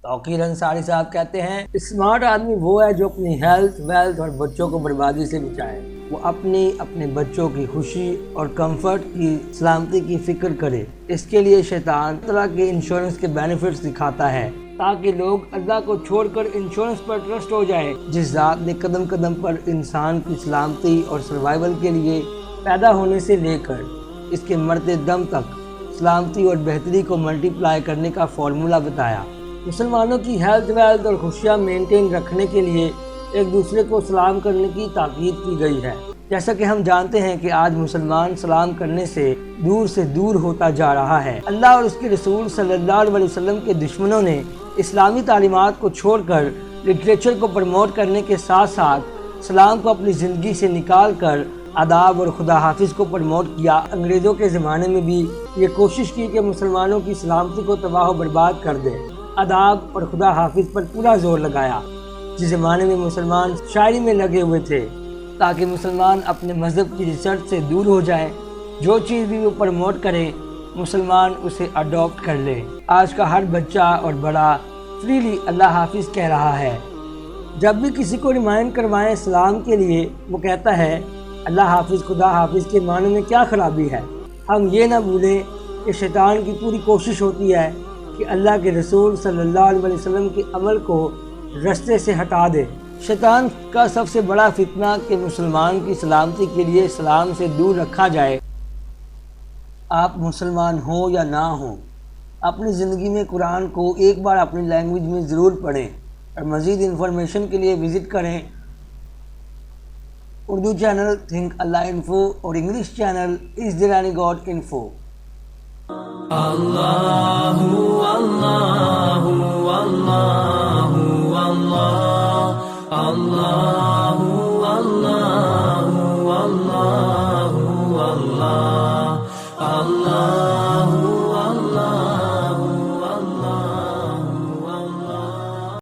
توقیر انصاری صاحب کہتے ہیں اسمارٹ آدمی وہ ہے جو اپنی ہیلتھ، ویلتھ اور بچوں کو بربادی سے بچائے۔ وہ اپنے بچوں کی خوشی اور کمفرٹ کی سلامتی کی فکر کرے۔ اس کے لیے شیطان طرح کے انشورنس کے بینیفٹس دکھاتا ہے تاکہ لوگ اللہ کو چھوڑ کر انشورنس پر ٹرسٹ ہو جائے، جس ذات نے قدم قدم پر انسان کی سلامتی اور سروائیول کے لیے پیدا ہونے سے لے کر اس کے مرتے دم تک سلامتی اور بہتری کو ملٹی پلائی کرنے کا فارمولہ بتایا۔ مسلمانوں کی ہیلتھ، ویلتھ اور خوشیاں مینٹین رکھنے کے لیے ایک دوسرے کو سلام کرنے کی تاکید کی گئی ہے۔ جیسا کہ ہم جانتے ہیں کہ آج مسلمان سلام کرنے سے دور ہوتا جا رہا ہے۔ اللہ اور اس کے رسول صلی اللہ علیہ وسلم کے دشمنوں نے اسلامی تعلیمات کو چھوڑ کر لٹریچر کو پروموٹ کرنے کے ساتھ ساتھ سلام کو اپنی زندگی سے نکال کر آداب اور خدا حافظ کو پروموٹ کیا۔ انگریزوں کے زمانے میں بھی یہ کوشش کی کہ مسلمانوں کی سلامتی کو تباہ و برباد کر دے۔ آداب اور خدا حافظ پر پورا زور لگایا۔ جس زمانے میں مسلمان شاعری میں لگے ہوئے تھے تاکہ مسلمان اپنے مذہب کی ریسرچ سے دور ہو جائیں، جو چیز بھی وہ پروموٹ کریں مسلمان اسے اڈاپٹ کر لے۔ آج کا ہر بچہ اور بڑا فریلی اللہ حافظ کہہ رہا ہے۔ جب بھی کسی کو ریمائنڈ کروائیں سلام کے لیے وہ کہتا ہے اللہ حافظ، خدا حافظ کے معنی میں کیا خرابی ہے؟ ہم یہ نہ بھولیں کہ شیطان کی پوری کوشش ہوتی ہے کہ اللہ کے رسول صلی اللہ علیہ وسلم کے عمل کو رستے سے ہٹا دے۔ شیطان کا سب سے بڑا فتنہ کہ مسلمان کی سلامتی کے لیے سلام سے دور رکھا جائے۔ آپ مسلمان ہوں یا نہ ہوں، اپنی زندگی میں قرآن کو ایک بار اپنی لینگویج میں ضرور پڑھیں، اور مزید انفارمیشن کے لیے وزٹ کریں اردو چینل تھنک اللہ انفو اور English channel is there any God info. Allah Allah Allah Allah Allah Allah Allah